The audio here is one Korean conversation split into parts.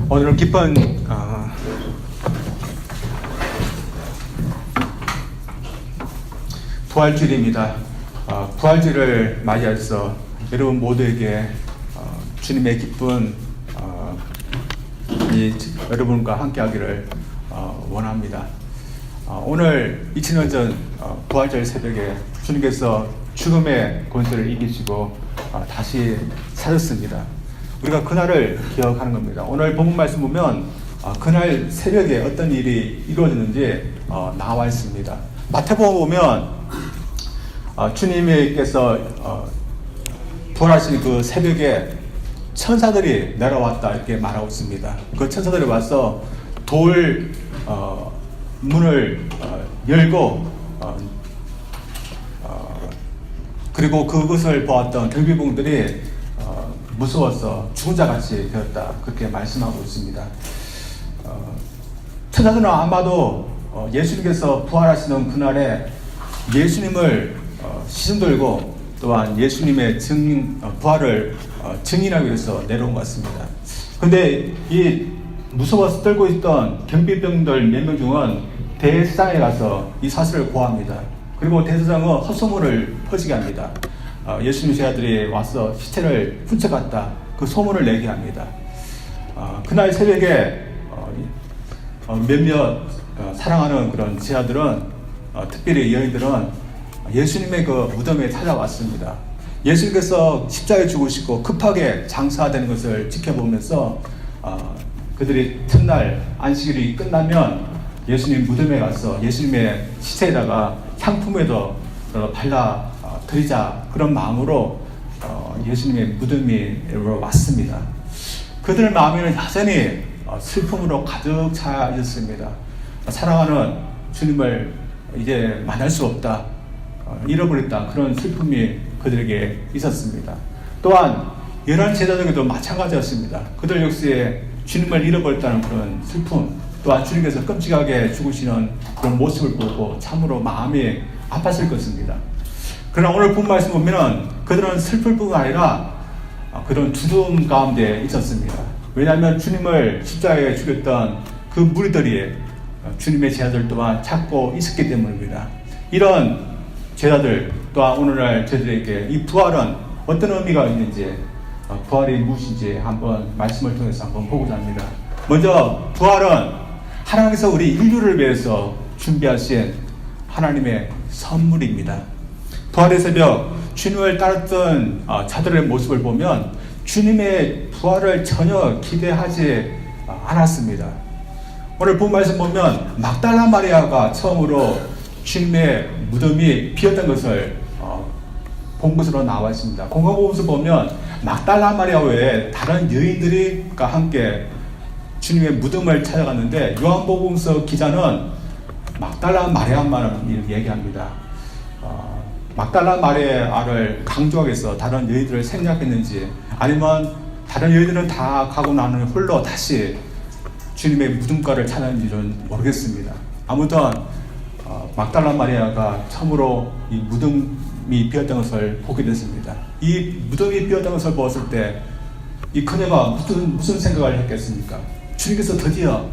오늘은 기쁜 부활주일입니다. 부활주일을 맞이해서 여러분 모두에게 주님의 기쁜 여러분과 함께하기를 원합니다. 오늘 2000년 전 부활절 새벽에 주님께서 죽음의 권세를 이기시고 다시 사셨습니다. 우리가 그날을 기억하는 겁니다. 오늘 본문 말씀 보면 그날 새벽에 어떤 일이 이루어졌는지 나와 있습니다. 마태복음 보면 주님께서 부활하신 그 새벽에 천사들이 내려왔다 이렇게 말하고 있습니다. 그 천사들이 와서 돌 문을 열고 그리고 그것을 보았던 경비병들이 무서워서 죽은 자 같이 되었다 그렇게 말씀하고 있습니다. 천사들은 아마도 예수님께서 부활하시는 그날에 예수님을 시선 들고 또한 예수님의 부활을 증인하기 위해서 내려온 것 같습니다. 근데 이 무서워서 떨고 있던 경비병들 몇 명 중은 대제사장에 가서 이 사실을 고합니다. 그리고 대제사장은 헛소문을 퍼지게 합니다. 예수님 제자들이 와서 시체를 훔쳐갔다 그 소문을 내게 합니다. 그날 새벽에 몇몇 사랑하는 그런 제자들은 특별히 여인들은 예수님의 그 무덤에 찾아왔습니다. 예수님께서 십자가에 죽으시고 급하게 장사되는 것을 지켜보면서 그들이 첫날 안식일이 끝나면 예수님 무덤에 가서 예수님의 시체에다가 향품에도 발라 드리자 그런 마음으로 예수님의 무덤으로 왔습니다. 그들 마음에는 여전히 슬픔으로 가득 차 있었습니다. 사랑하는 주님을 이제 만날 수 없다, 잃어버렸다 그런 슬픔이 그들에게 있었습니다. 또한 열한 제자들에게도 마찬가지였습니다. 그들 역시 주님을 잃어버렸다는 그런 슬픔, 또한 주님께서 끔찍하게 죽으시는 그런 모습을 보고 참으로 마음이 아팠을 것입니다. 그러나 오늘 본 말씀 보면은 그들은 슬플 뿐만 아니라 그런 두려움 가운데 있었습니다. 왜냐하면 주님을 십자가에 죽였던 그 무리들이 주님의 제자들 또한 찾고 있었기 때문입니다. 이런 제자들 또한 오늘날 저들에게 이 부활은 어떤 의미가 있는지, 부활이 무엇인지 한번 말씀을 통해서 한번 보고자 합니다. 먼저 부활은 하나님께서 우리 인류를 위해서 준비하신 하나님의 선물입니다. 부활의 새벽 주님을 따랐던 자들의 모습을 보면 주님의 부활을 전혀 기대하지 않았습니다. 오늘 본 말씀 보면 막달라 마리아가 처음으로 주님의 무덤이 비었던 것을 본 것으로 나와 있습니다. 공간복음서 보면 막달라 마리아 외에 다른 여인들과 함께 주님의 무덤을 찾아갔는데 요한복음서 기자는 막달라 마리아만 얘기합니다. 막달라 마리아를 강조하기 위해서 다른 여인들을 생략했는지 아니면 다른 여인들은 다 가고 나는 홀로 다시 주님의 무덤가를 찾았는지는 모르겠습니다. 아무튼 막달라 마리아가 처음으로 이 무덤이 비었던 것을 보게 됐습니다. 이 무덤이 비었던 것을 보았을 때 이 그녀가 무슨 생각을 했겠습니까? 주님께서 드디어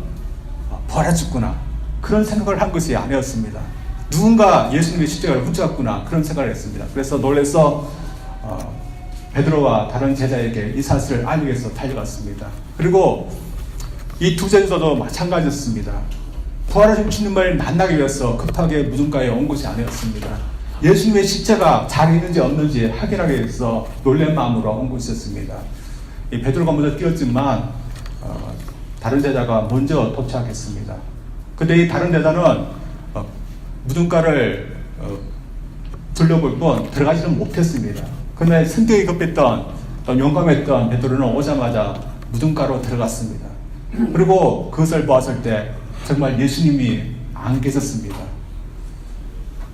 부활하셨구나 그런 생각을 한 것이 아니었습니다. 누군가 예수님의 십자가를 훔쳐갔구나 그런 생각을 했습니다. 그래서 놀라서 베드로와 다른 제자에게 이 사실을 알리기 위해서 달려갔습니다. 그리고 이 두 제자도 마찬가지였습니다. 부활하신 주님을 만나기 위해서 급하게 무덤가에 온 것이 아니었습니다. 예수님의 십자가 잘 있는지 없는지 확인하기 위해서 놀란 마음으로 온 것이었습니다. 이 베드로가 먼저 뛰었지만 다른 제자가 먼저 도착했습니다. 근데 이 다른 제자는 무덤가를 둘러볼 뿐 들어가지는 못했습니다. 그런데 성격이 급했던 또 용감했던 베드로는 오자마자 무덤가로 들어갔습니다. 그리고 그것을 보았을 때 정말 예수님이 안 계셨습니다.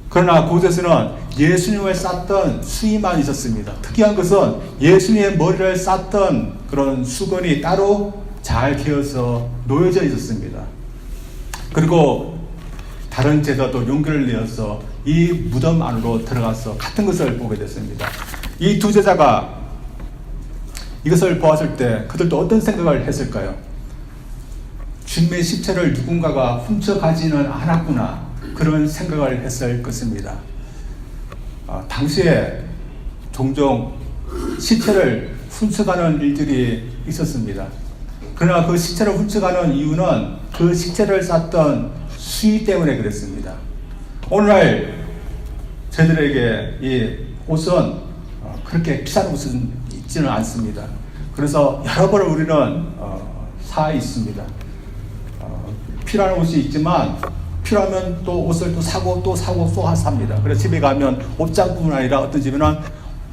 그러나 그곳에서는 예수님을 쌌던 수의만 있었습니다. 특이한 것은 예수님의 머리를 쌌던 그런 수건이 따로 잘 개어서 놓여져 있었습니다. 그리고 다른 제자도 용기를 내어서 이 무덤 안으로 들어가서 같은 것을 보게 됐습니다. 이 두 제자가 이것을 보았을 때 그들도 어떤 생각을 했을까요? 주님의 시체를 누군가가 훔쳐가지는 않았구나, 그런 생각을 했을 것입니다. 당시에 종종 시체를 훔쳐가는 일들이 있었습니다. 그러나 그 시체를 훔쳐가는 이유는 그 시체를 쌌던 수위 때문에 그랬습니다. 오늘날 저희들에게 이 옷은 그렇게 비싼 옷은 있지는 않습니다. 그래서 여러 번을 우리는 사 있습니다. 필요한 옷이 있지만 필요하면 또 옷을 또 사고 또 사고 또 삽니다. 그래서 집에 가면 옷장뿐만 아니라 어떤 집에는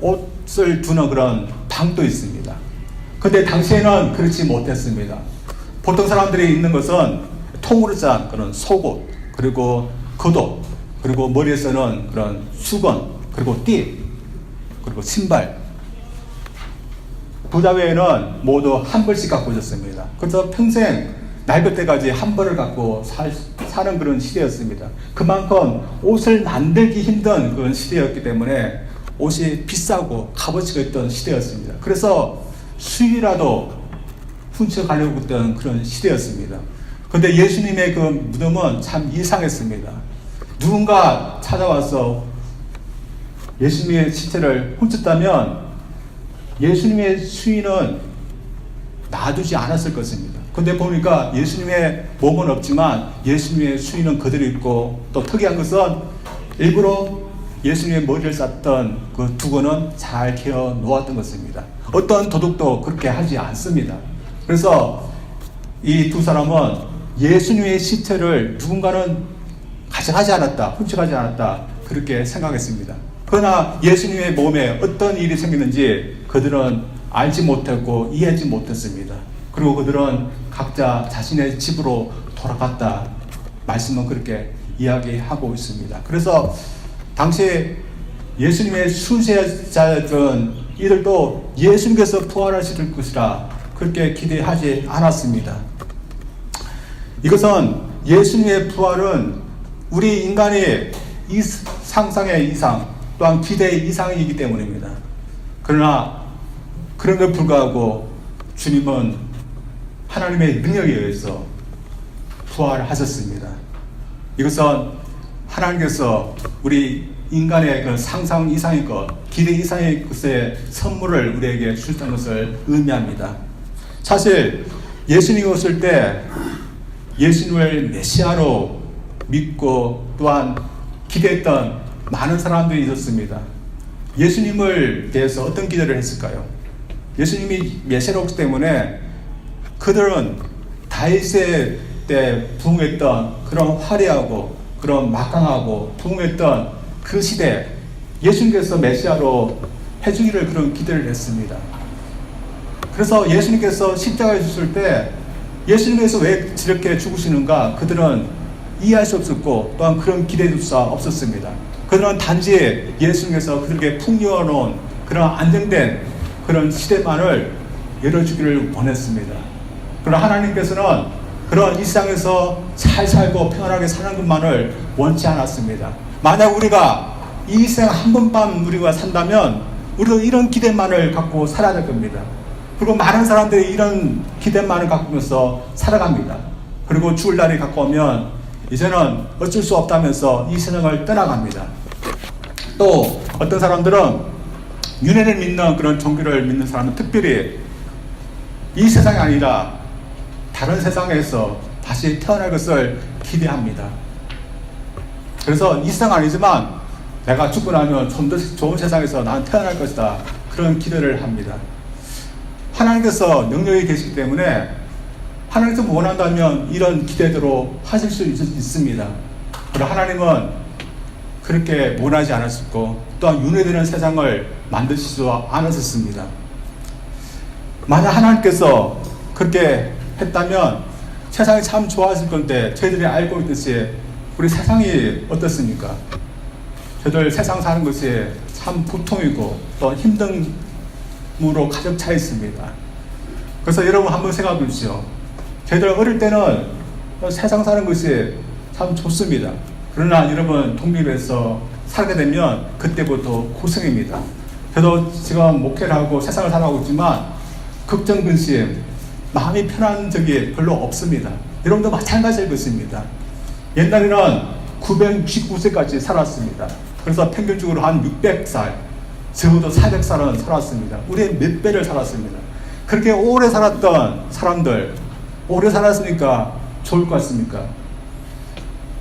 옷을 두는 그런 방도 있습니다. 근데 당시에는 그렇지 못했습니다. 보통 사람들이 입는 것은 통으로 짠 그런 속옷, 그리고 겉옷, 그리고 머리에 쓰는 그런 수건, 그리고 띠, 그리고 신발. 부자 외에는 모두 한 벌씩 갖고 있었습니다. 그래서 평생 낡을 때까지 한 벌을 갖고 사는 그런 시대였습니다. 그만큼 옷을 만들기 힘든 그런 시대였기 때문에 옷이 비싸고 값어치가 있던 시대였습니다. 그래서 수익이라도 훔쳐가려고 했던 그런 시대였습니다. 그런데 예수님의 그 무덤은 참 이상했습니다. 누군가 찾아와서 예수님의 시체를 훔쳤다면 예수님의 수인은 놔두지 않았을 것입니다. 근데 보니까 예수님의 몸은 없지만 예수님의 수인은 그대로 있고, 또 특이한 것은 일부러 예수님의 머리를 쌌던 그 두건은 잘 개어 놓았던 것입니다. 어떤 도둑도 그렇게 하지 않습니다. 그래서 이 두 사람은 예수님의 시체를 누군가는 가져가지 않았다, 훔쳐가지 않았다, 그렇게 생각했습니다. 그러나 예수님의 몸에 어떤 일이 생겼는지 그들은 알지 못했고 이해하지 못했습니다. 그리고 그들은 각자 자신의 집으로 돌아갔다, 말씀은 그렇게 이야기하고 있습니다. 그래서 당시 예수님의 순세자였던 이들도 예수님께서 부활하실 것이라 그렇게 기대하지 않았습니다. 이것은 예수님의 부활은 우리 인간의 상상의 이상, 또한 기대의 이상이기 때문입니다. 그러나 그럼에도 불구하고 주님은 하나님의 능력에 의해서 부활하셨습니다. 이것은 하나님께서 우리 인간의 그 상상 이상의 것, 기대 이상의 것의 선물을 우리에게 주셨다는 것을 의미합니다. 사실 예수님이 오실 때 예수님을 메시아로 믿고 또한 기대했던 많은 사람들이 있었습니다. 예수님을 대해서 어떤 기대를 했을까요? 예수님이 메시아로 오기 때문에 그들은 다윗의 때 부흥했던 그런 화려하고 그런 막강하고 부흥했던 그 시대, 예수님께서 메시아로 해주기를 그런 기대를 했습니다. 그래서 예수님께서 십자가에 죽으실 때 예수님께서 왜 저렇게 죽으시는가 그들은 이해할 수 없었고, 또한 그런 기대도 없었습니다. 그들은 단지 예수님께서 그들에게 풍요로운 그런 안정된 그런 시대만을 열어주기를 원했습니다. 그러나 하나님께서는 그런 이 세상에서 잘 살고 평안하게 사는 것만을 원치 않았습니다. 만약 우리가 이 세상 한 번만 우리가 산다면 우리도 이런 기대만을 갖고 살아야 될 겁니다. 그리고 많은 사람들이 이런 기대만을 갖고서 살아갑니다. 그리고 죽을 날이 가까우면 이제는 어쩔 수 없다면서 이 세상을 떠나갑니다. 또 어떤 사람들은 윤회를 믿는 그런 종교를 믿는 사람은 특별히 이 세상이 아니라 다른 세상에서 다시 태어날 것을 기대합니다. 그래서 이 세상 아니지만 내가 죽고 나면 좀 더 좋은 세상에서 난 태어날 것이다, 그런 기대를 합니다. 하나님께서 능력이 계시기 때문에 하나님께서 원한다면 이런 기대대로 하실 수 있습니다. 그러나 하나님은 그렇게 원하지 않았었고 또한 윤회되는 세상을 만드시지 않았었습니다. 만약 하나님께서 그렇게 했다면 세상이 참 좋았을 건데, 저희들이 알고 있듯이 우리 세상이 어떻습니까? 저희들 세상 사는 것이 참 고통이고 또 힘듦으로 가득 차 있습니다. 그래서 여러분 한번 생각해 보십시오. 저희들 어릴 때는 세상 사는 것이 참 좋습니다. 그러나 여러분 독립해서 살게 되면 그때부터 고생입니다. 저도 지금 목회를 하고 세상을 살아가고 있지만 걱정, 근심, 마음이 편한 적이 별로 없습니다. 여러분도 마찬가지일 것입니다. 옛날에는 969세까지 살았습니다. 그래서 평균적으로 한 600살, 적어도 400살은 살았습니다. 우리의 몇 배를 살았습니다. 그렇게 오래 살았던 사람들, 오래 살았으니까 좋을 것 같습니까?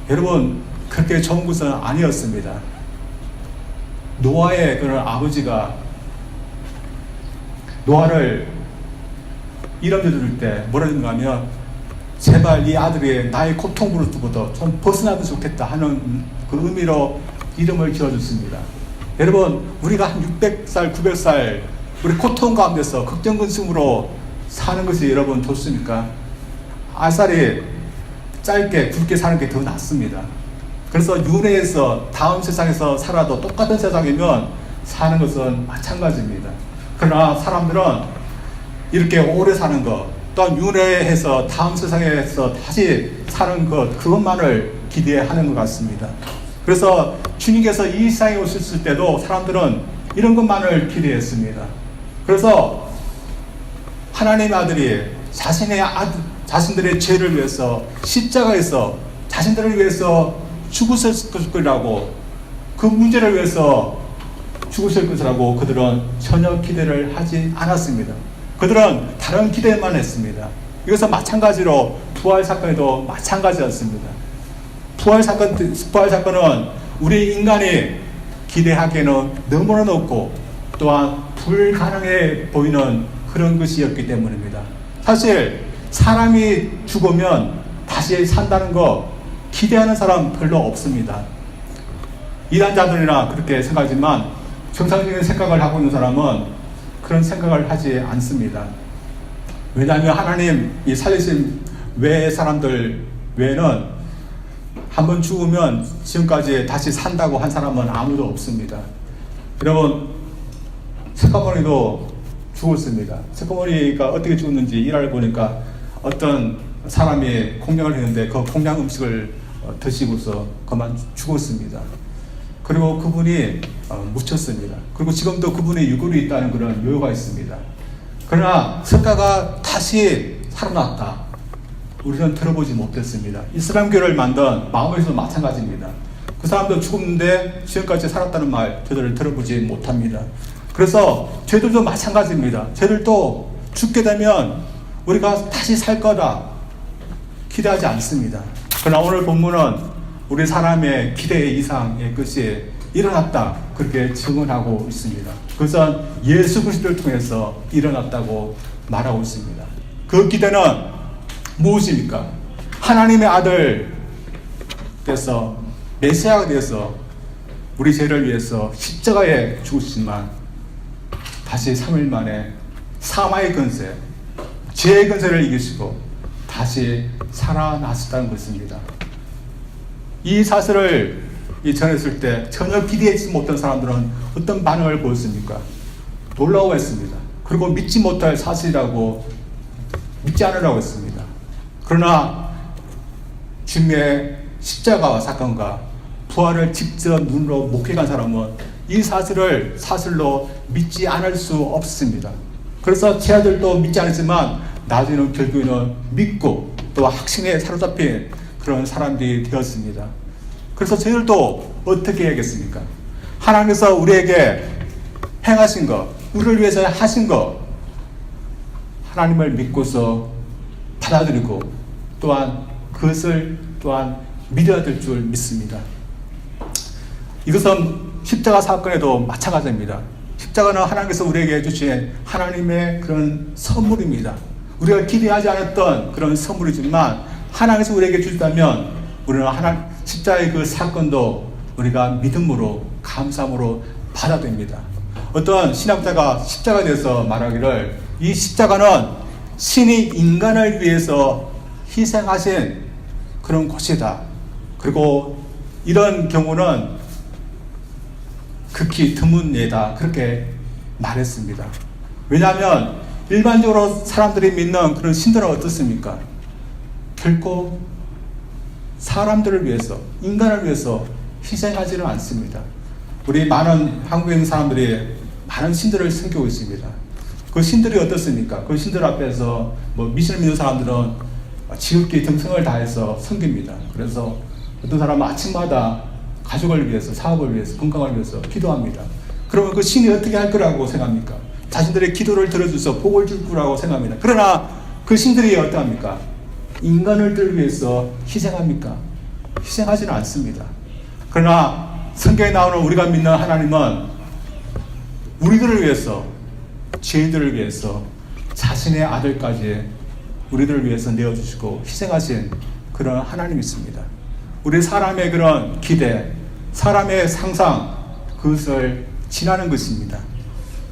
여러분, 그렇게 좋은 것은 아니었습니다. 노아의 그런 아버지가 노아를 이름을 들을 때 뭐라 했는가 하면, 제발 이 아들이 나의 고통으로부터 좀 벗어나면 좋겠다 하는 그 의미로 이름을 지어줬습니다. 여러분, 우리가 한 600살, 900살 우리 고통 가운데서 걱정, 근심으로 사는 것이 여러분 좋습니까? 아싸리 짧게 굵게 사는 게 더 낫습니다. 그래서 윤회에서 다음 세상에서 살아도 똑같은 세상이면 사는 것은 마찬가지입니다. 그러나 사람들은 이렇게 오래 사는 것, 또한 윤회해서 다음 세상에서 다시 사는 것, 그것만을 기대하는 것 같습니다. 그래서 주님께서 이 세상에 오셨을 때도 사람들은 이런 것만을 기대했습니다. 그래서 하나님의 아들이 자신들의 죄를 위해서 십자가에서 자신들을 위해서 죽으실 것이라고, 그 문제를 위해서 죽으실 것이라고 그들은 전혀 기대를 하지 않았습니다. 그들은 다른 기대만 했습니다. 이것은 마찬가지로 부활 사건에도 마찬가지였습니다. 부활 사건은 우리 인간이 기대하기에는 너무나 높고 또한 불가능해 보이는 그런 것이었기 때문입니다. 사실 사람이 죽으면 다시 산다는 거 기대하는 사람 별로 없습니다. 이단자들이나 그렇게 생각하지만 정상적인 생각을 하고 있는 사람은 그런 생각을 하지 않습니다. 왜냐하면 하나님이 살리신 외의 사람들 외에는 한번 죽으면 지금까지 다시 산다고 한 사람은 아무도 없습니다. 여러분, 석가모니도 죽었습니다. 석가모니가 어떻게 죽었는지 일화를 보니까 어떤 사람이 공양을 했는데 그 공양 음식을 드시고서 그만 죽었습니다. 그리고 그분이 묻혔습니다. 그리고 지금도 그분의 유골이 있다는 그런 요요가 있습니다. 그러나 석가가 다시 살아났다, 우리는 들어보지 못했습니다. 이슬람교를 만든 마오메도 마찬가지입니다. 그 사람도 죽었는데 지금까지 살았다는 말 저들을 들어보지 못합니다. 그래서 저희들도 마찬가지입니다. 저희들도 죽게 되면 우리가 다시 살 거다 기대하지 않습니다. 그러나 오늘 본문은 우리 사람의 기대 이상의 것이 일어났다, 그렇게 증언하고 있습니다. 그것은 예수 그리스도를 통해서 일어났다고 말하고 있습니다. 그 기대는 무엇입니까? 하나님의 아들 돼서 메시아가 되어서 우리 죄를 위해서 십자가에 죽으시지만 다시 3일 만에 사마의 권세, 죄의 권세를 이기시고 다시 살아나셨다는 것입니다. 이 사실을 전했을 때 전혀 기대하지 못한 사람들은 어떤 반응을 보였습니까? 놀라워했습니다. 그리고 믿지 못할 사실이라고 믿지 않으라고 했습니다. 그러나 주님의 십자가와 사건과 부활을 직접 눈으로 목격한 사람은 이 사실을 사실로 믿지 않을 수 없습니다. 그래서 제 아들도 믿지 않았지만 나중에는 결국에는 믿고 또 확신에 사로잡힌 그런 사람들이 되었습니다. 그래서 저희들도 어떻게 해야겠습니까? 하나님께서 우리에게 행하신 것, 우리를 위해서 하신 것, 하나님을 믿고서 받아들이고 또한 그것을 또한 믿어야 될 줄 믿습니다. 이것은 십자가 사건에도 마찬가지입니다. 십자가는 하나님께서 우리에게 주신 하나님의 그런 선물입니다. 우리가 기대하지 않았던 그런 선물이지만 하나님께서 우리에게 주셨다면 우리는 십자가의 그 사건도 우리가 믿음으로 감사함으로 받아들입니다. 어떤 신학자가 십자가에 대해서 말하기를, 이 십자가는 신이 인간을 위해서 희생하신 그런 곳이다. 그리고 이런 경우는 극히 드문 예다, 그렇게 말했습니다. 왜냐하면 일반적으로 사람들이 믿는 그런 신들은 어떻습니까? 결코 사람들을 위해서, 인간을 위해서 희생하지는 않습니다. 우리 많은 한국에 있는 사람들이 많은 신들을 섬기고 있습니다. 그 신들이 어떻습니까? 그 신들 앞에서 미신을 믿는 사람들은 지극히 정성을 다해서 섬깁니다. 그래서 어떤 사람은 아침마다 가족을 위해서, 사업을 위해서, 건강을 위해서 기도합니다. 그러면 그 신이 어떻게 할 거라고 생각합니까? 자신들의 기도를 들어줘서 복을 줄 거라고 생각합니다. 그러나 그 신들이 어떠합니까? 인간을 위해서 희생합니까? 희생하지는 않습니다. 그러나 성경에 나오는 우리가 믿는 하나님은 우리들을 위해서, 죄인들을 위해서 자신의 아들까지 우리들을 위해서 내어주시고 희생하신 그런 하나님이 있습니다. 우리 사람의 그런 기대, 사람의 상상, 그것을 지나는 것입니다.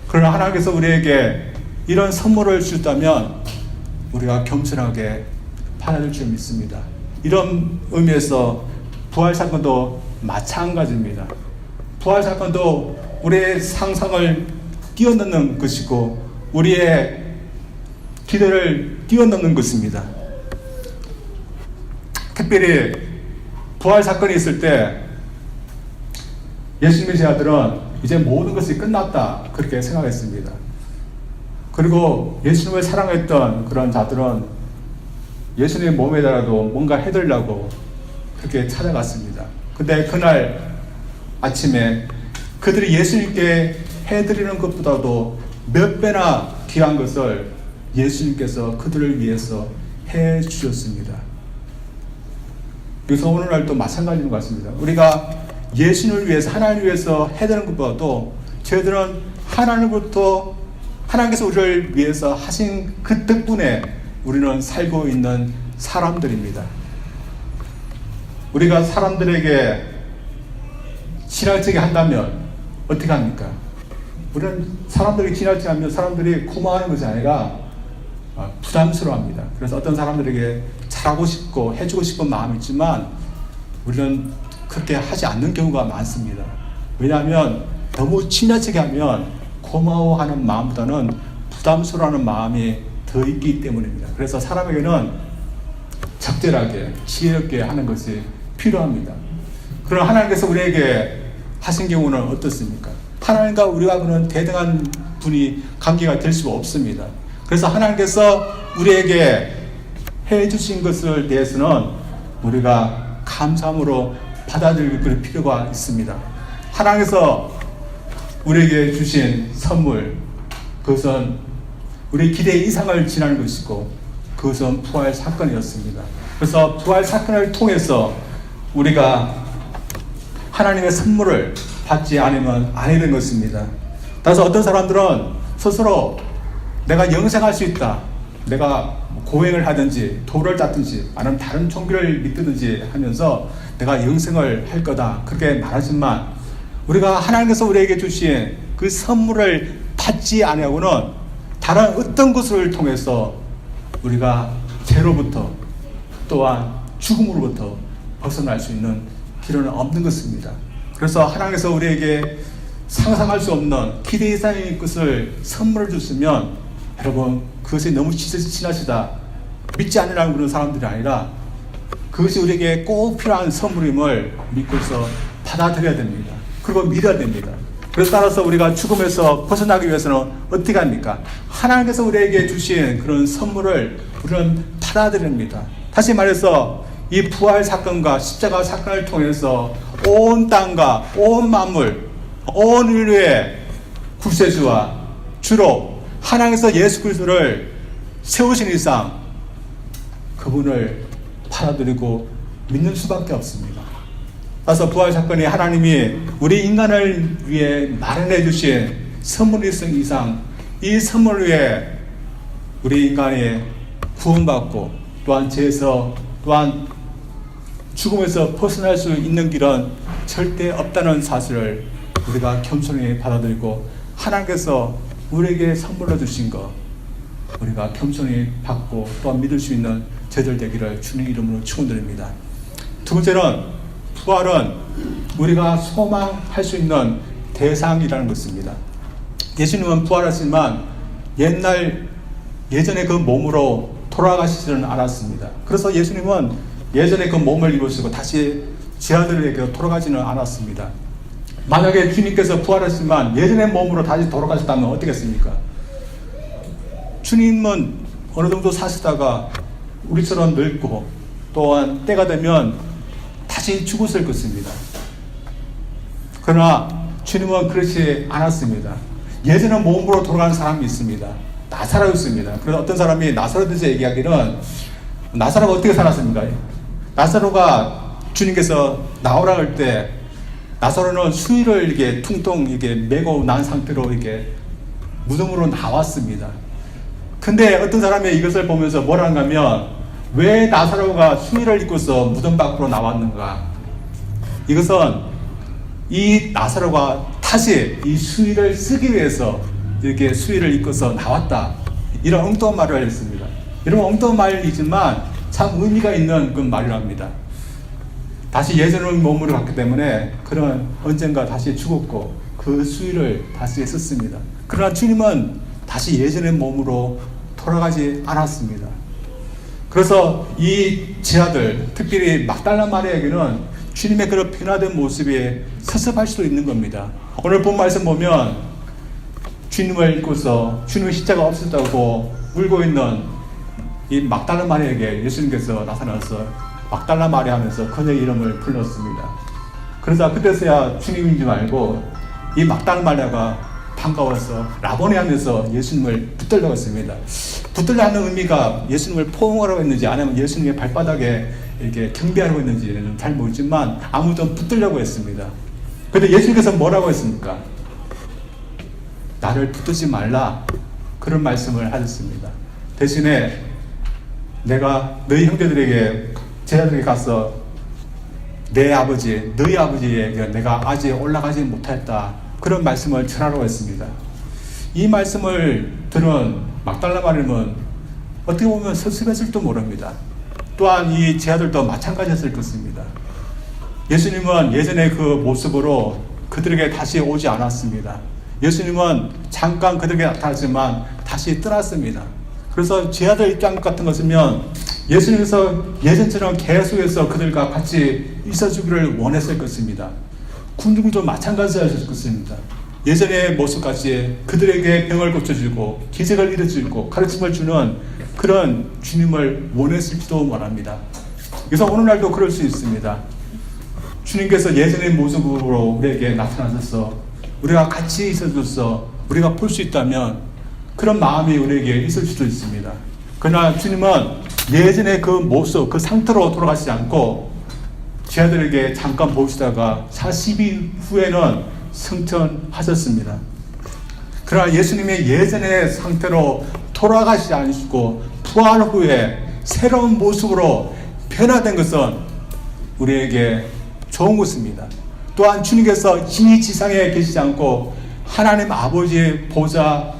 그러나 하나님께서 우리에게 이런 선물을 주셨다면 우리가 겸손하게 받아들일 줄 믿습니다. 이런 의미에서 부활사건도 마찬가지입니다. 부활사건도 우리의 상상을 뛰어넘는 것이고 우리의 기대를 뛰어넘는 것입니다. 특별히 부활사건이 있을 때 예수님의 제자들은 이제 모든 것이 끝났다 그렇게 생각했습니다. 그리고 예수님을 사랑했던 그런 자들은 예수님의 몸에다가도 뭔가 해드리려고 그렇게 찾아갔습니다. 근데 그날 아침에 그들이 예수님께 해드리는 것보다도 몇 배나 귀한 것을 예수님께서 그들을 위해서 해 주셨습니다. 그래서 오늘날도 마찬가지인 것 같습니다. 우리가 예수님을 위해서, 하나님을 위해서 해드리는 것보다도 저희들은 하나님부터, 하나님께서 우리를 위해서 하신 그 덕분에 우리는 살고 있는 사람들입니다. 우리가 사람들에게 친할지게 한다면 어떻게 합니까? 우리는 사람들에게 친할지 하면 사람들이 고마워하는 것이 아니라 부담스러워합니다. 그래서 어떤 사람들에게 잘하고 싶고 해주고 싶은 마음이 있지만 우리는 그렇게 하지 않는 경우가 많습니다. 왜냐하면 너무 친하게 하면 고마워하는 마음보다는 부담스러워하는 마음이 더 있기 때문입니다. 그래서 사람에게는 적절하게 지혜롭게 하는 것이 필요합니다. 그러나 하나님께서 우리에게 하신 경우는 어떻습니까? 하나님과 우리가 그런 대등한 분이 관계가 될 수가 없습니다. 그래서 하나님께서 우리에게 해주신 것을 대해서는 우리가 감사함으로 받아들일 필요가 있습니다. 하나님께서 우리에게 주신 선물, 그것은 우리 기대 이상을 지나는 것이고 그것은 부활 사건이었습니다. 그래서 부활 사건을 통해서 우리가 하나님의 선물을 받지 않으면 안 되는 것입니다. 따라서 어떤 사람들은 스스로 내가 영생할 수 있다, 내가 고행을 하든지 도를 닦든지 아니면 다른 종교를 믿든지 하면서 내가 영생을 할 거다 그렇게 말하지만 우리가 하나님께서 우리에게 주신 그 선물을 받지 않으려고는 다른 어떤 것을 통해서 우리가 죄로부터 또한 죽음으로부터 벗어날 수 있는 길은 없는 것입니다. 그래서 하나님께서 우리에게 상상할 수 없는 기대 이상의 것을 선물을 줬으면 여러분 그것이 너무 지나치다 믿지 않으려는 그런 사람들이 아니라 그것이 우리에게 꼭 필요한 선물임을 믿고서 받아들여야 됩니다. 그리고 믿어야 됩니다. 그래서 따라서 우리가 죽음에서 벗어나기 위해서는 어떻게 합니까? 하나님께서 우리에게 주신 그런 선물을 우리는 받아들입니다. 다시 말해서 이 부활 사건과 십자가 사건을 통해서 온 땅과 온 만물, 온 인류의 구세주와 주로 하나님께서 예수 그리스도를 세우신 이상 그분을 받아들이고 믿는 수밖에 없습니다. 따라서 부활 사건이 하나님이 우리 인간을 위해 마련해 주신 선물이 있은 이상 이 선물 위에 우리 인간이 구원받고 또한 죄에서 또한 죽음에서 벗어날 수 있는 길은 절대 없다는 사실을 우리가 겸손히 받아들이고 하나님께서 우리에게 선물로 주신 것 우리가 겸손히 받고 또한 믿을 수 있는 저들 되기를 주님 이름으로 축원드립니다. 두 번째는 부활은 우리가 소망할 수 있는 대상이라는 것입니다. 예수님은 부활하시지만 예전에 그 몸으로 돌아가시지는 않았습니다. 그래서 예수님은 예전에 그 몸을 입으시고 다시 제자들에게 돌아가지는 않았습니다. 만약에 주님께서 부활하시지만 예전의 몸으로 다시 돌아가셨다면 어떻겠습니까? 주님은 어느 정도 사시다가 우리처럼 늙고 또한 때가 되면 다시 죽었을 것입니다. 그러나 주님은 그렇지 않았습니다. 예전에 몸으로 돌아가는 사람이 있습니다. 나사로였습니다. 그래서 어떤 사람이 나사로에 대해서 얘기하기는 나사로가 어떻게 살았습니까? 나사로가 주님께서 나오라 할 때 나사로는 수의를 이렇게 퉁퉁 이렇게 메고 난 상태로 이렇게 무덤으로 나왔습니다. 근데 어떤 사람이 이것을 보면서 뭐라는가 하면 왜 나사로가 수의를 입고서 무덤 밖으로 나왔는가? 이것은 이 나사로가 다시 이 수의를 쓰기 위해서 이렇게 수의를 입고서 나왔다. 이런 엉뚱한 말을 했습니다. 이런 엉뚱한 말이지만 참 의미가 있는 그 말이랍니다. 다시 예전의 몸으로 갔기 때문에 그런 언젠가 다시 죽었고 그 수의를 다시 썼습니다. 그러나 주님은 다시 예전의 몸으로 돌아가지 않았습니다. 그래서 이 제자들, 특별히 막달라 마리아에게는 주님의 그런 변화된 모습이 섭섭할 수도 있는 겁니다. 오늘 본 말씀 보면 주님을 읽고서 주님의 십자가 없었다고 울고 있는 이 막달라 마리아에게 예수님께서 나타나서 막달라 마리아 하면서 그녀의 이름을 불렀습니다. 그러자 그때서야 주님인 줄 알고 이 막달라 마리아가 반가워서 라보니 하면서 예수님을 붙들려고 했습니다. 붙들려 하는 의미가 예수님을 포옹하라고 했는지 아니면 예수님의 발바닥에 이렇게 경배하라고 했는지는 잘 모르지만 아무튼 붙들려고 했습니다. 그런데 예수님께서 뭐라고 했습니까? 나를 붙들지 말라, 그런 말씀을 하셨습니다. 대신에 내가 너희 형제들에게 제자들에게 가서 내 아버지, 너희 아버지에게 내가 아직 올라가지 못했다, 그런 말씀을 전하라고 했습니다. 이 말씀을 들은 막달라 마리아는 어떻게 보면 섭섭했을지도 모릅니다. 또한 이 제자들도 마찬가지였을 것입니다. 예수님은 예전의 그 모습으로 그들에게 다시 오지 않았습니다. 예수님은 잠깐 그들에게 나타났지만 다시 떠났습니다. 그래서 제자들 입장 같은 것이면 예수님께서 예전처럼 계속해서 그들과 같이 있어주기를 원했을 것입니다. 군중도 마찬가지였을 것입니다. 예전의 모습같이 그들에게 병을 고쳐주고 기적을 이뤄주고 가르침을 주는 그런 주님을 원했을지도 모릅니다. 그래서 오늘날도 그럴 수 있습니다. 주님께서 예전의 모습으로 우리에게 나타나셔서 우리가 같이 있어줘서 우리가 볼 수 있다면 그런 마음이 우리에게 있을 수도 있습니다. 그러나 주님은 예전의 그 모습, 그 상태로 돌아가시지 않고 제자들에게 잠깐 보시다가 40일 후에는 승천하셨습니다. 그러나 예수님의 예전의 상태로 돌아가시지 않으시고 부활 후에 새로운 모습으로 변화된 것은 우리에게 좋은 것입니다. 또한 주님께서 이 지상에 계시지 않고 하나님 아버지의 보좌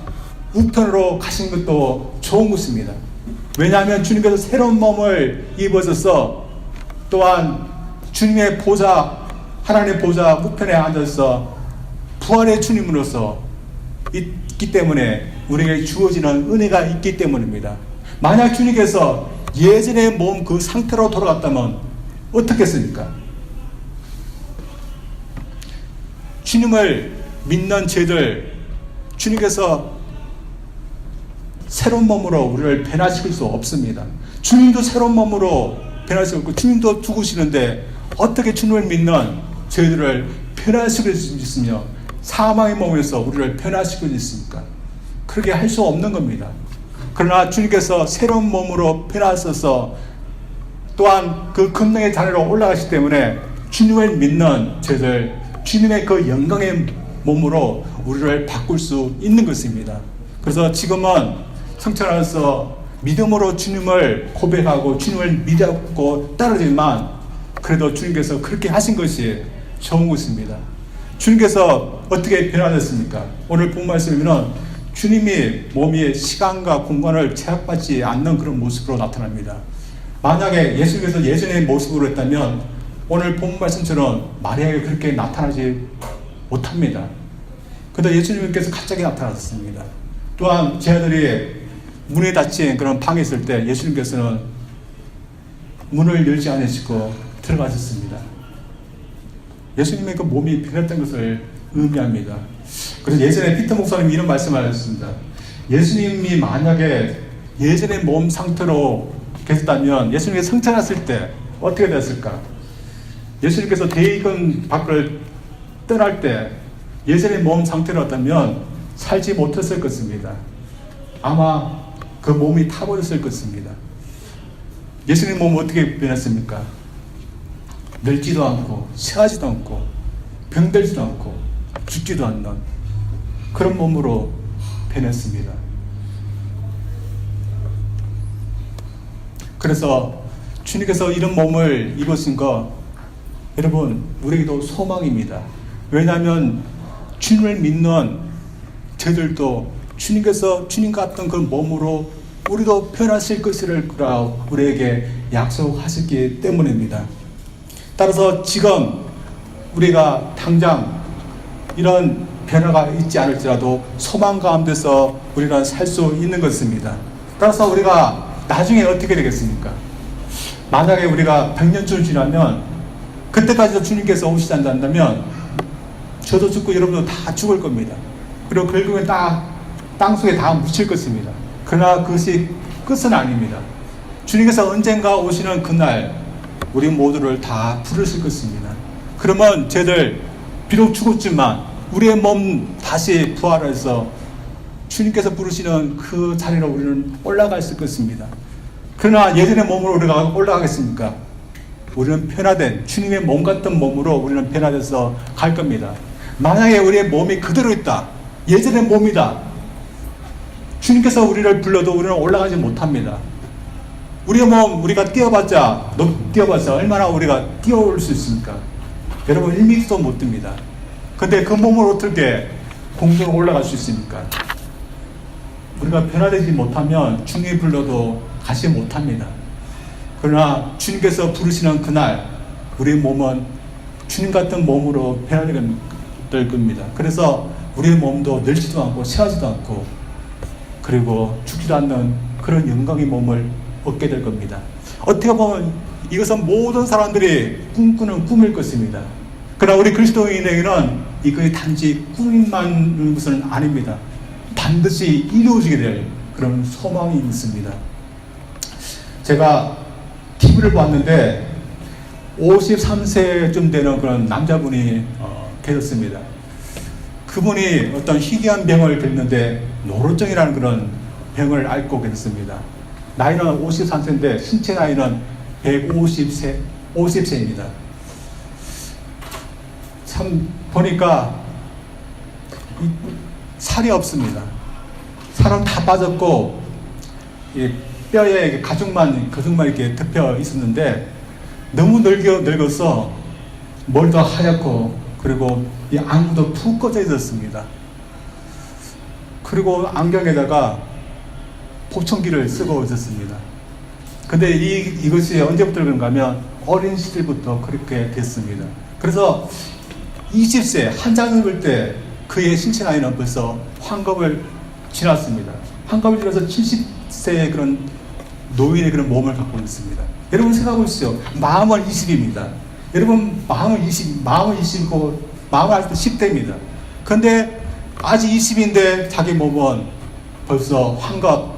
우편으로 가신 것도 좋은 것입니다. 왜냐하면 주님께서 새로운 몸을 입으셔서 또한 주님의 보좌, 하나님의 보좌 우편에 앉아서 부활의 주님으로서 있기 때문에 우리에게 주어지는 은혜가 있기 때문입니다. 만약 주님께서 예전의 몸 그 상태로 돌아갔다면 어떻겠습니까? 주님을 믿는 저희들, 주님께서 새로운 몸으로 우리를 변화시킬 수 없습니다. 주님도 새로운 몸으로 변화시킬 수 없고 주님도 죽으시는데 어떻게 주님을 믿는 저희들을 변화시킬 수 있으며 사망의 몸에서 우리를 변화시킬 수 있습니까? 그렇게 할 수 없는 겁니다. 그러나 주님께서 새로운 몸으로 변화하셔서 또한 그 금능의 자리로 올라가시기 때문에 주님을 믿는 저희들, 주님의 그 영광의 몸으로 우리를 바꿀 수 있는 것입니다. 그래서 지금은 성천하면서 믿음으로 주님을 고백하고 주님을 믿고 따르지만 그래도 주님께서 그렇게 하신 것이 좋은 것입니다. 주님께서 어떻게 변화됐습니까? 오늘 본 말씀에는 주님이 몸이 시간과 공간을 제약받지 않는 그런 모습으로 나타납니다. 만약에 예수님께서 예전의 모습으로 했다면 오늘 본 말씀처럼 마리아에게 그렇게 나타나지 못합니다. 그런데 예수님께서 갑자기 나타나셨습니다. 또한 제자들이 문에 닫힌 그런 방에 있을 때 예수님께서는 문을 열지 않으시고 들어가셨습니다. 예수님의 그 몸이 변했던 것을 의미합니다. 그래서 예전에 피터 목사님이 이런 말씀을 하셨습니다. 예수님이 만약에 예전의 몸 상태로 계셨다면 예수님이 성천하실 때 어떻게 됐을까? 예수님께서 대의권 밖을 떠날 때 예전의 몸 상태로였다면 살지 못했을 것입니다. 아마 그 몸이 타버렸을 것입니다. 예수님 몸은 어떻게 변했습니까? 늙지도 않고 쇠하지도 않고 병들지도 않고 죽지도 않는 그런 몸으로 변했습니다. 그래서 주님께서 이런 몸을 입으신 거 여러분 우리에게도 소망입니다. 왜냐하면 주님을 믿는 저희들도 주님께서 주님 같은 그 몸으로 우리도 변하실 것을 우리에게 약속하셨기 때문입니다. 따라서 지금 우리가 당장 이런 변화가 있지 않을지라도 소망 가운데서 우리가 살 수 있는 것입니다. 따라서 우리가 나중에 어떻게 되겠습니까? 만약에 우리가 100년쯤 지나면 그때까지도 주님께서 오시지 않는다면 저도 죽고 여러분도 다 죽을 겁니다. 그리고 결국엔 땅속에 다 묻힐 것입니다. 그러나 그것이 끝은 아닙니다. 주님께서 언젠가 오시는 그날 우리 모두를 다 부르실 것입니다. 그러면 저희들 비록 죽었지만 우리의 몸 다시 부활해서 주님께서 부르시는 그 자리로 우리는 올라갈 것입니다. 그러나 예전의 몸으로 우리가 올라가겠습니까? 우리는 변화된 주님의 몸 같은 몸으로 우리는 변화돼서 갈 겁니다. 만약에 우리의 몸이 그대로 있다, 예전의 몸이다, 주님께서 우리를 불러도 우리는 올라가지 못합니다. 우리의 몸 우리가 뛰어봤자 얼마나 우리가 뛰어올 수 있습니까? 여러분 1m도 못 듭니다. 근데 그 몸을 어떻게 공중으로 올라갈 수 있습니까? 우리가 변화되지 못하면 주님이 불러도 가지 못합니다. 그러나 주님께서 부르시는 그날 우리 몸은 주님 같은 몸으로 변화될 겁니다. 그래서 우리의 몸도 늙지도 않고 쇠하지도 않고 그리고 죽지도 않는 그런 영광의 몸을 얻게 될 겁니다. 어떻게 보면 이것은 모든 사람들이 꿈꾸는 꿈일 것입니다. 그러나 우리 그리스도인에게는 이것이 단지 꿈만 것은 아닙니다. 반드시 이루어지게 될 그런 소망이 있습니다. 제가 TV를 봤는데 53세쯤 되는 그런 남자분이 계셨습니다. 그분이 어떤 희귀한 병을 걸렸는데 노로증이라는 그런 병을 앓고 계셨습니다. 나이는 53세인데 신체 나이는 50세입니다. 참 보니까 살이 없습니다. 살은 다 빠졌고 뼈에 가죽만 이렇게 덮여 있었는데 너무 늙어서 머리도 하얗고 그리고 이 안구도 푹 꺼져 있었습니다. 그리고 안경에다가 보청기를 쓰고 있었습니다. 근데 이것이 언제부터 그런가 하면 어린 시절부터 그렇게 됐습니다. 그래서 20세 한창을 볼 때 그의 신체 나이는 벌써 환갑을 지났습니다. 환갑을 지나서 70세의 그런 노인의 그런 몸을 갖고 있습니다. 여러분 생각해 보십시오. 마음은 20입니다. 여러분 마음은 20이고 마음은 아직도 10대입니다. 근데 아직 20인데 자기 몸은 벌써 환갑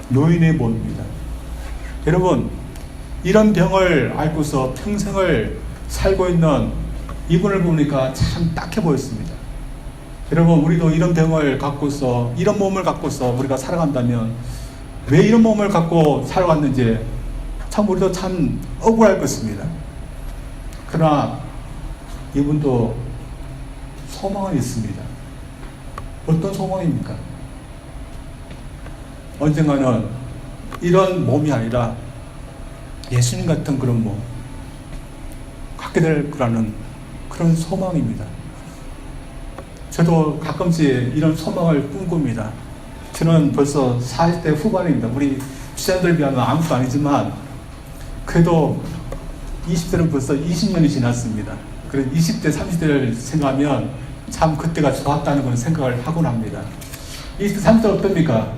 노인의 몸입니다. 여러분 이런 병을 앓고서 평생을 살고 있는 이분을 보니까 참 딱해 보였습니다. 여러분 우리도 이런 병을 갖고서 이런 몸을 갖고서 우리가 살아간다면 왜 이런 몸을 갖고 살아왔는지 참 우리도 참 억울할 것입니다. 그러나 이분도 소망은 있습니다. 어떤 소망입니까? 언젠가는 이런 몸이 아니라 예수님 같은 그런 몸 갖게 될 거라는 그런 소망입니다. 저도 가끔씩 이런 소망을 꿈꿉니다. 저는 벌써 40대 후반입니다. 우리 시장들 비하면 아무것도 아니지만 그래도 20대는 벌써 20년이 지났습니다. 그래서 20대, 30대를 생각하면 참 그때가 좋았다는 그런 생각을 하곤 합니다. 20대, 30대 어떻습니까?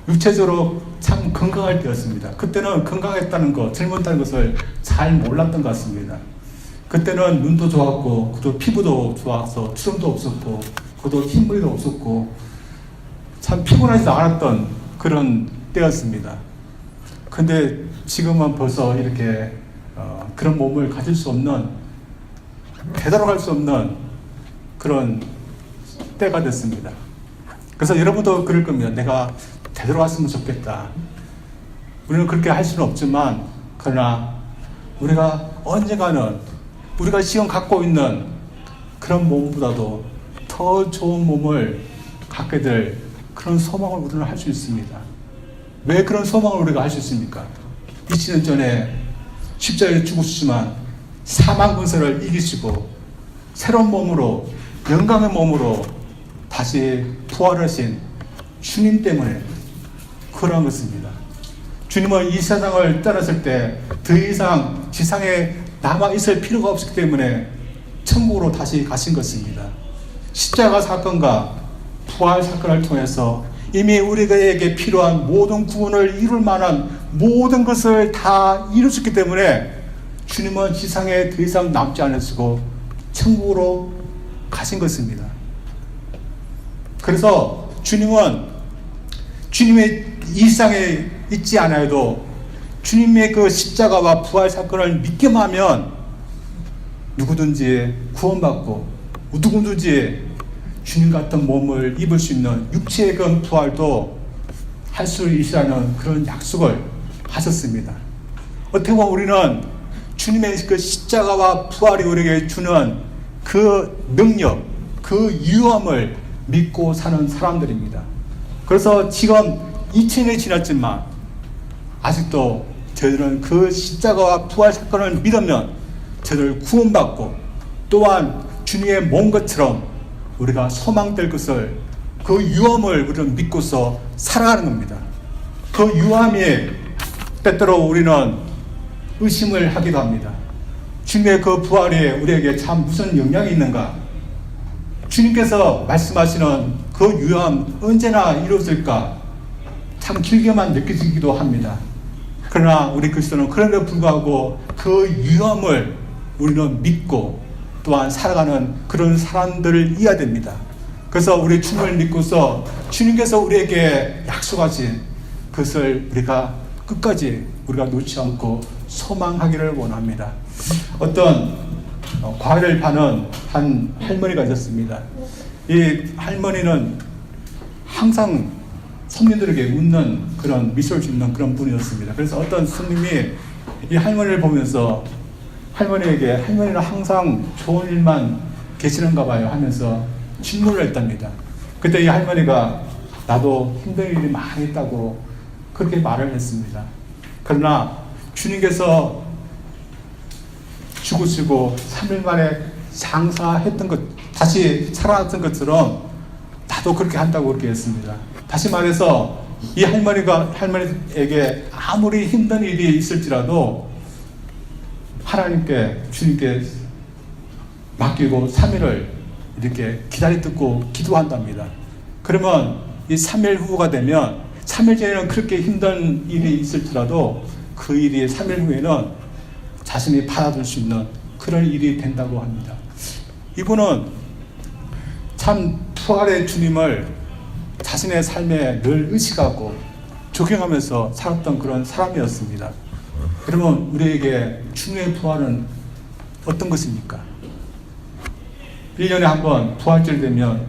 육체적으로 참 건강할 때였습니다. 그때는 건강했다는 것, 젊었다는 것을 잘 몰랐던 것 같습니다. 그때는 눈도 좋았고, 그도 피부도 좋아서 주름도 없었고, 그도 흰머리도 없었고, 참 피곤하지도 않았던 그런 때였습니다. 근데 지금은 벌써 이렇게 그런 몸을 가질 수 없는, 되돌아갈 수 없는 그런 때가 됐습니다. 그래서 여러분도 그럴 겁니다. 내가 되돌아갔으면 좋겠다. 우리는 그렇게 할 수는 없지만, 그러나 우리가 언젠가는 우리가 지금 갖고 있는 그런 몸보다도 더 좋은 몸을 갖게 될 그런 소망을 우리는 할 수 있습니다. 왜 그런 소망을 우리가 할 수 있습니까? 20년 전에 십자가에 죽으시지만 사망 근세를 이기시고 새로운 몸으로, 영광의 몸으로 다시 부활하신 주님 때문에 그러한 것입니다. 주님은 이 세상을 떠났을 때 더 이상 지상에 남아 있을 필요가 없었기 때문에 천국으로 다시 가신 것입니다. 십자가 사건과 부활 사건을 통해서 이미 우리에게 필요한 모든 구원을 이룰 만한 모든 것을 다 이루셨기 때문에 주님은 지상에 더 이상 남지 않으시고 천국으로 가신 것입니다. 그래서 주님은 주님의 이 세상에 있지 않아도 주님의 그 십자가와 부활 사건을 믿기만 하면 누구든지 구원받고 누구든지 주님 같은 몸을 입을 수 있는 육체의 그 부활도 할 수 있으라는 그런 약속을 하셨습니다. 어떻게 보면 우리는 주님의 그 십자가와 부활이 우리에게 주는 그 능력, 그 유함을 믿고 사는 사람들입니다. 그래서 지금 2000년이 지났지만 아직도 저희들은 그 십자가와 부활 사건을 믿으면 저희들 구원받고 또한 주님의 몸 것처럼 우리가 소망될 것을, 그 유함을 우리는 믿고서 살아가는 겁니다. 그 유함이 때때로 우리는 의심을 하기도 합니다. 주님의 그 부활이 우리에게 참 무슨 영향이 있는가? 주님께서 말씀하시는 그 유함 언제나 이루어질까? 참 길게만 느껴지기도 합니다. 그러나 우리 그리스도는 그럼에도 불구하고 그 유함을 우리는 믿고 또한 살아가는 그런 사람들이어야 됩니다. 그래서 우리 주님을 믿고서 주님께서 우리에게 약속하신 그것을 우리가 끝까지 우리가 놓지 않고 소망하기를 원합니다. 어떤 과일을 파는 한 할머니가 있었습니다. 이 할머니는 항상 손님들에게 웃는 그런 미소를 짓는 그런 분이었습니다. 그래서 어떤 손님이 이 할머니를 보면서 할머니는 항상 좋은 일만 계시는가 봐요 하면서 질문을 했답니다. 그때 이 할머니가 나도 힘든 일이 많이 있다고 그렇게 말을 했습니다. 그러나 주님께서 죽으시고 3일 만에 장사했던 것, 다시 살아났던 것처럼 나도 그렇게 한다고 그렇게 했습니다. 다시 말해서 이 할머니에게 아무리 힘든 일이 있을지라도 하나님께, 주님께 맡기고 3일을 이렇게 듣고 기도한답니다. 그러면 이 3일 후가 되면 3일 전에는 그렇게 힘든 일이 있을지라도 그 일이 3일 후에는 자신이 받아들 수 있는 그런 일이 된다고 합니다. 이분은 참 부활의 주님을 자신의 삶에 늘 의식하고 적용하면서 살았던 그런 사람이었습니다. 그러면 우리에게 주님의 부활은 어떤 것입니까? 1년에 한 번 부활절 되면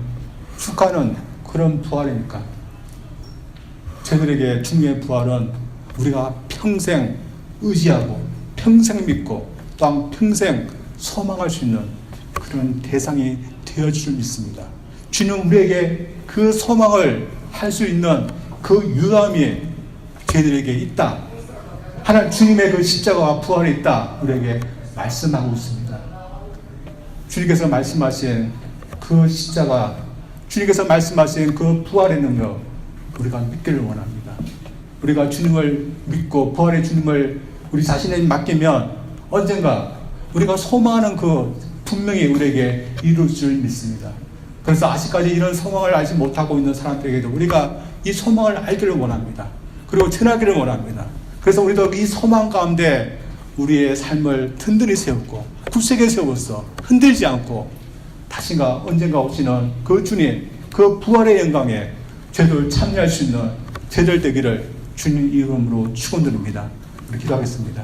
축하하는 그런 부활이니까 저희들에게 주님의 부활은 우리가 평생 의지하고 평생 믿고 또한 평생 소망할 수 있는 그런 대상이 되어줄 줄 믿습니다. 주님 우리에게 그 소망을 할 수 있는 그 유함이 저희들에게 있다. 하나님 주님의 그 십자가와 부활이 있다. 우리에게 말씀하고 있습니다. 주님께서 말씀하신 그 십자가, 주님께서 말씀하신 그 부활의 능력 우리가 믿기를 원합니다. 우리가 주님을 믿고 부활의 주님을 우리 자신에게 맡기면 언젠가 우리가 소망하는 그 분명히 우리에게 이룰 줄 믿습니다. 그래서 아직까지 이런 소망을 알지 못하고 있는 사람들에게도 우리가 이 소망을 알기를 원합니다. 그리고 전하기를 원합니다. 그래서 우리도 이 소망 가운데 우리의 삶을 든든히 세웠고 굳세게 세워서 흔들지 않고 다시가 언젠가 오시는 그 주님, 그 부활의 영광에 저희들 참여할 수 있는 저희들 되기를 주님 이름으로 축원드립니다. 우리 기도하겠습니다.